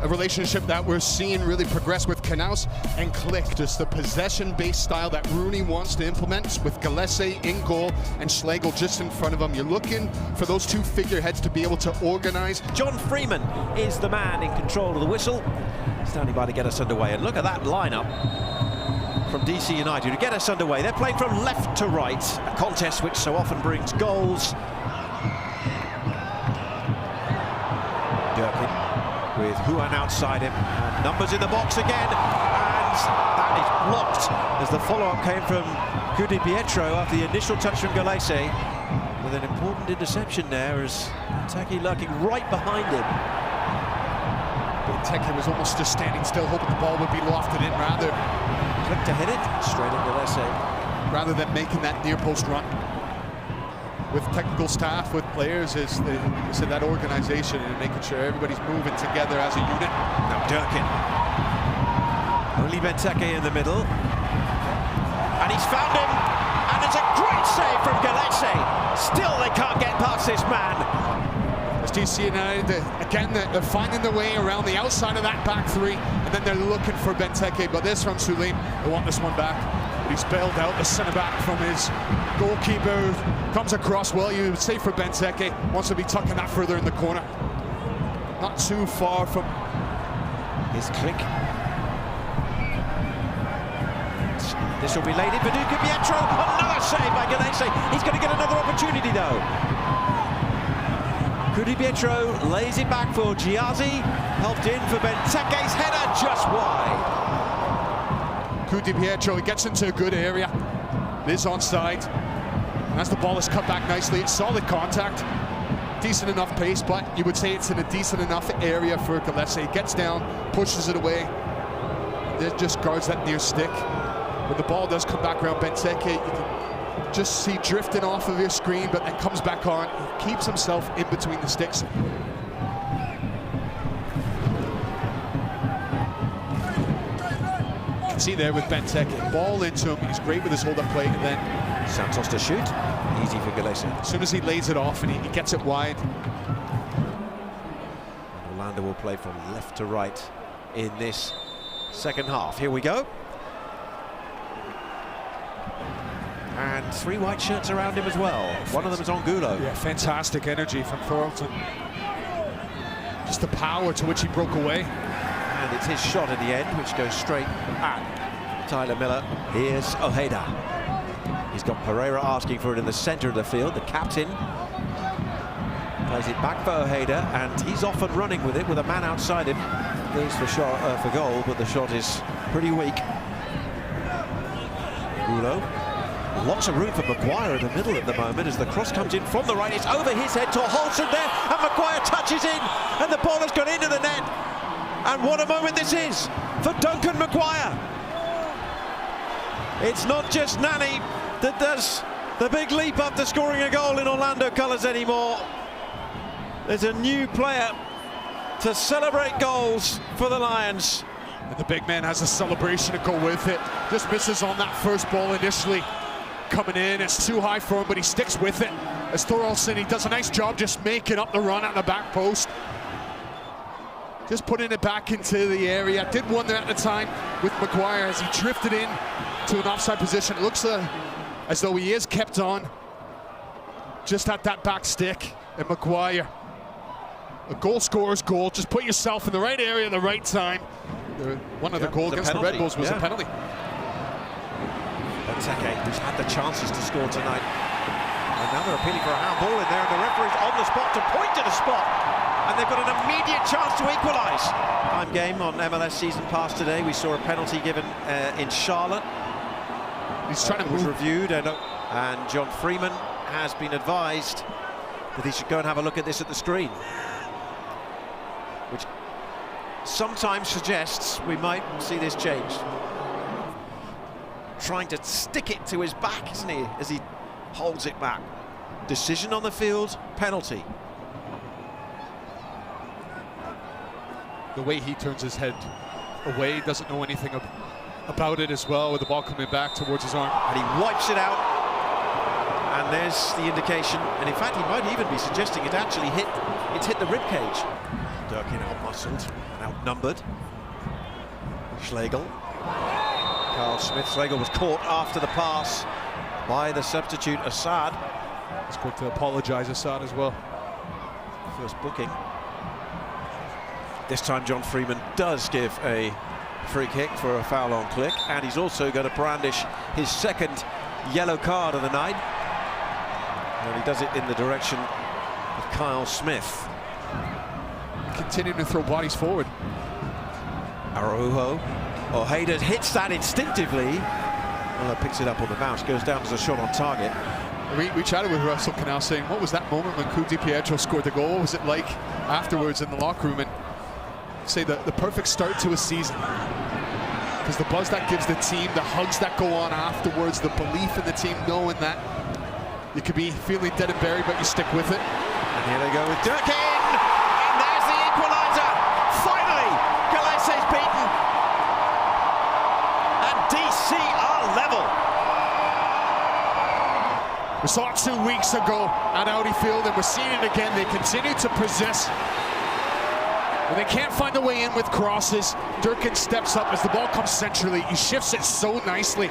a relationship that we're seeing really progress with Knaus and Click, just the possession-based style that Rooney wants to implement with Gillespie in goal and Schlegel just in front of him. You're looking for those two figureheads to be able to organize. John Freeman is the man in control of the whistle, standing by to get us underway. And look at that lineup from DC United to get us underway. They're playing from left to right, a contest which so often brings goals. Durkin with Huan outside him, and numbers in the box again, and that is blocked as the follow-up came from Di Pietro after the initial touch from Gillespie, with an important interception there as Benteke lurking right behind him. Benteke was almost just standing still, hoping the ball would be lofted in rather. Click to hit it, straight at Gillespie. Rather than making that near post run. With technical staff, with players, is that organization and making sure everybody's moving together as a unit. Now Durkin. Only Benteke in the middle. And he's found him. And it's a great save from Gillespie. Still they can't get past this man. As DC United, again, they're finding their way around the outside of that back three, and then they're looking for Benteke, but this from Suleim, they want this one back. He's bailed out the centre-back from his goalkeeper. Comes across well, you would say, for Benteke. Wants to be tucking that further in the corner. Not too far from his Click. This will be laid in for Di Pietro. Another save by Gillespie. He's going to get another opportunity, though. Di Pietro lays it back for Giazzi. Helped in for Benteke's header, just wide. Di Pietro, he gets into a good area. It is onside. As the ball is cut back nicely, it's solid contact. Decent enough pace, but you would say it's in a decent enough area for Gillespie. He gets down, pushes it away. It just guards that near stick. When the ball does come back around Benteke, you can just see drifting off of your screen, but then comes back on. He keeps himself in between the sticks. See there with Benteke, ball into him, he's great with his hold-up play, and then Santos to shoot, easy for Gillespie. As soon as he lays it off and he gets it wide. Orlando will play from left to right in this second half. Here we go. And three white shirts around him as well. One of them is Angulo. Yeah, fantastic energy from Thornton. Just the power to which he broke away. And it's his shot at the end, which goes straight at Tyler Miller. Here's Ojeda. He's got Pereira asking for it in the center of the field. The captain plays it back for Ojeda, and he's off and running with it with a man outside him. Goes for goal, but the shot is pretty weak. Gulo. Lots of room for Maguire in the middle at the moment as the cross comes in from the right. It's over his head to Holson there, and Maguire touches in, and the ball has gone into the net. And what a moment this is for Duncan Maguire. It's not just Nani that does the big leap up to scoring a goal in Orlando colours anymore. There's a new player to celebrate goals for the Lions. And the big man has a celebration to go with it. Just misses on that first ball initially. Coming in, it's too high for him, but he sticks with it. As Thorolfsson, he does a nice job just making up the run at the back post. Just putting it back into the area. Did wonder at the time with Maguire as he drifted in to an offside position. It looks as though he is kept on just at that back stick. And Maguire, a goal scorer's goal. Just put yourself in the right area at the right time. One of the goals against the Red Bulls was a penalty. Benteke, who's had the chances to score tonight. And now they're appealing for a handball in there, and the referee's on the spot to point to the spot. And they've got an immediate chance to equalise. Time game on MLS Season Pass today. We saw a penalty given in Charlotte. He's trying to was move. Reviewed, and John Freeman has been advised that he should go and have a look at this at the screen, which sometimes suggests we might see this changed. Trying to stick it to his back, isn't he, as he holds it back. Decision on the field, penalty. The way he turns his head away, doesn't know anything about it as well, with the ball coming back towards his arm. And he wipes it out. And there's the indication, and in fact he might even be suggesting it actually hit the rib cage. Durkin out-muscled and outnumbered. Schlegel. Carl Smith. Schlegel was caught after the pass by the substitute Assad. He's quick to apologise, Assad, as well. First booking. This time John Freeman does give a free kick for a foul on Click, and he's also going to brandish his second yellow card of the night. And he does it in the direction of Kyle Smith. Continuing to throw bodies forward. Araujo. Ojeda hits that instinctively. Well, picks it up on the bounce, goes down as a shot on target. We chatted with Russell Canal saying, what was that moment when Coupe Di Pietro scored the goal? What was it like afterwards in the locker room? And say the perfect start to a season. Because the buzz that gives the team, the hugs that go on afterwards, the belief in the team, knowing that you could be feeling dead and buried, but you stick with it. And here they go with Durkin! And there's the equalizer! Finally, Galles is beaten. And DC are level. We saw it 2 weeks ago at Audi Field, and we're seeing it again. They continue to possess. When they can't find a way in with crosses, Durkin steps up as the ball comes centrally. He shifts it so nicely.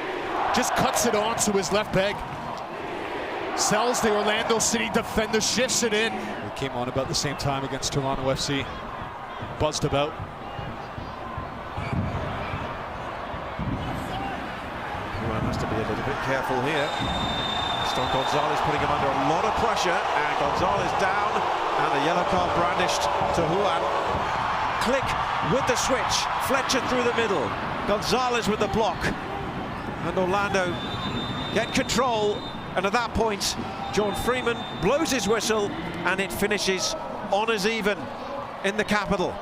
Just cuts it on to his left peg. Sells the Orlando City defender, shifts it in. It came on about the same time against Toronto FC. Buzzed about. Well, has to be a little bit careful here. Stone Gonzalez putting him under a lot of pressure, and Gonzalez down, and the yellow card brandished to Juan. Click with the switch, Fletcher through the middle, Gonzalez with the block, and Orlando get control, and at that point John Freeman blows his whistle and it finishes on as even in the capital.